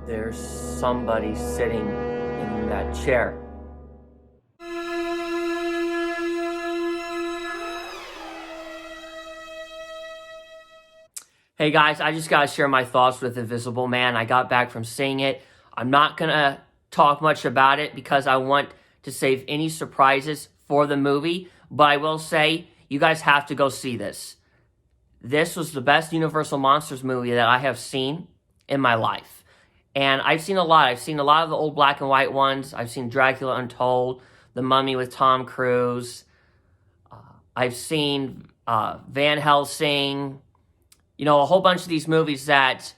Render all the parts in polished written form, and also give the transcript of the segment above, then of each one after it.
There's somebody sitting in that chair. Hey guys, I just gotta share my thoughts with Invisible Man. I got back from seeing it. I'm not gonna talk much about it because I want to save any surprises for the movie, but I will say you guys have to go see this. This was the best Universal Monsters movie that I have seen in my life. And I've seen a lot. I've seen a lot of the old black and white ones. I've seen Dracula Untold, The Mummy with Tom Cruise. I've seen Van Helsing. You know, a whole bunch of these movies that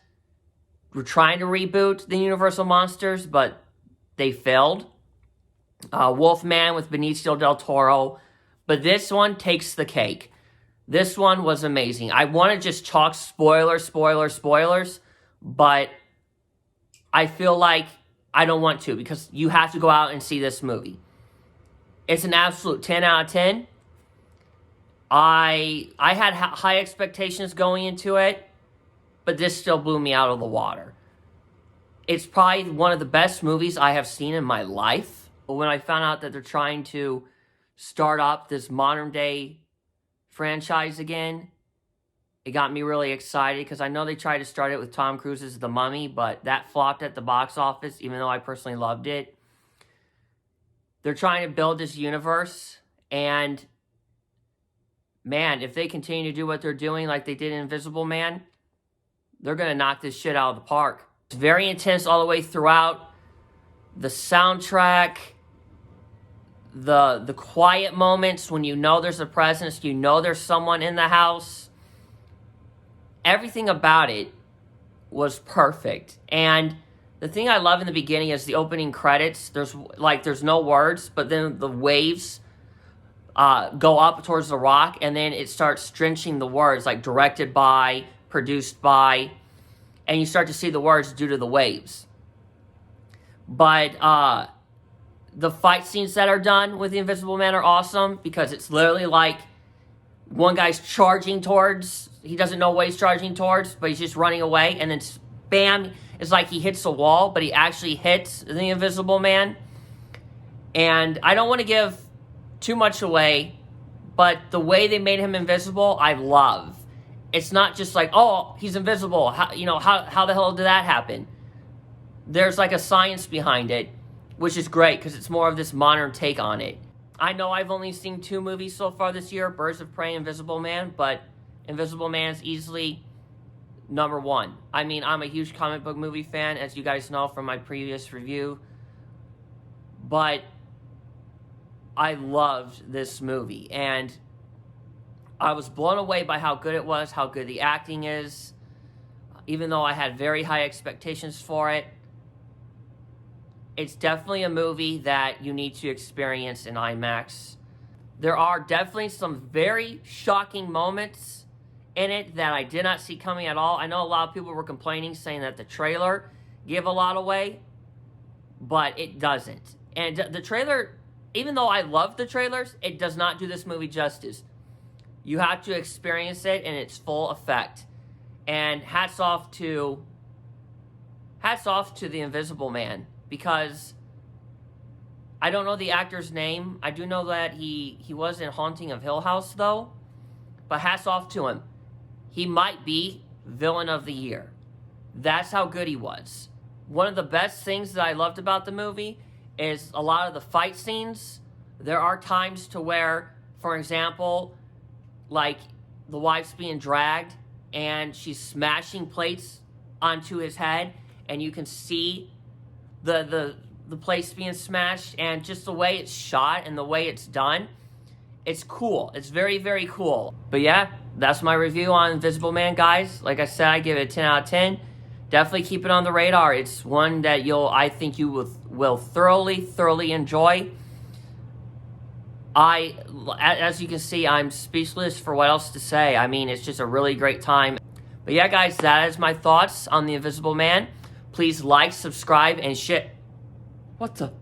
were trying to reboot the Universal Monsters, but they failed. Wolfman with Benicio del Toro. But this one takes the cake. This one was amazing. I want to just talk spoilers, but I feel like I don't want to because you have to go out and see this movie. It's an absolute 10 out of 10. I had high expectations going into it, but this still blew me out of the water. It's probably one of the best movies I have seen in my life. But when I found out that they're trying to start up this modern day franchise again, it got me really excited because I know they tried to start it with Tom Cruise's The Mummy, but that flopped at the box office, even though I personally loved it. They're trying to build this universe, and man, if they continue to do what they're doing like they did in Invisible Man, they're going to knock this shit out of the park. It's very intense all the way throughout. The soundtrack, the quiet moments when you know there's a presence, you know there's someone in the house. Everything about it was perfect. And the thing I love in the beginning is the opening credits. There's no words, but then the waves go up towards the rock, and then it starts drenching the words, like directed by, produced by, and you start to see the words due to the waves. But the fight scenes that are done with the Invisible Man are awesome because it's literally like one guy's charging towards, he doesn't know what he's charging towards, but he's just running away, and then bam, it's like he hits a wall, but he actually hits the Invisible Man. And I don't want to give too much away, but the way they made him invisible, I love. It's not just like, oh, he's invisible. How the hell did that happen? There's like a science behind it, which is great because it's more of this modern take on it. I know I've only seen 2 movies so far this year, Birds of Prey, Invisible Man, but Invisible Man is easily number 1. I mean, I'm a huge comic book movie fan, as you guys know from my previous review, but I loved this movie, and I was blown away by how good it was, how good the acting is, even though I had very high expectations for it. It's definitely a movie that you need to experience in IMAX. There are definitely some very shocking moments in it that I did not see coming at all. I know a lot of people were complaining, saying that the trailer gave a lot away, but it doesn't. And the trailer, even though I love the trailers, it does not do this movie justice. You have to experience it in its full effect. And hats off to the Invisible Man, because I don't know the actor's name. I do know that he was in Haunting of Hill House, though. But hats off to him. He might be Villain of the Year. That's how good he was. One of the best things that I loved about the movie is a lot of the fight scenes. There are times to where, for example, like the wife's being dragged and she's smashing plates onto his head, and you can see the plates being smashed, and just the way it's shot and the way it's done, it's cool. It's very, very cool. But yeah, that's my review on Invisible Man, guys. Like I said, I give it a 10 out of 10. Definitely keep it on the radar. It's one that I think you will thoroughly enjoy. As you can see, I'm speechless for what else to say. I mean, it's just a really great time. But yeah, guys, that is my thoughts on The Invisible Man. Please like, subscribe, and shit. What the...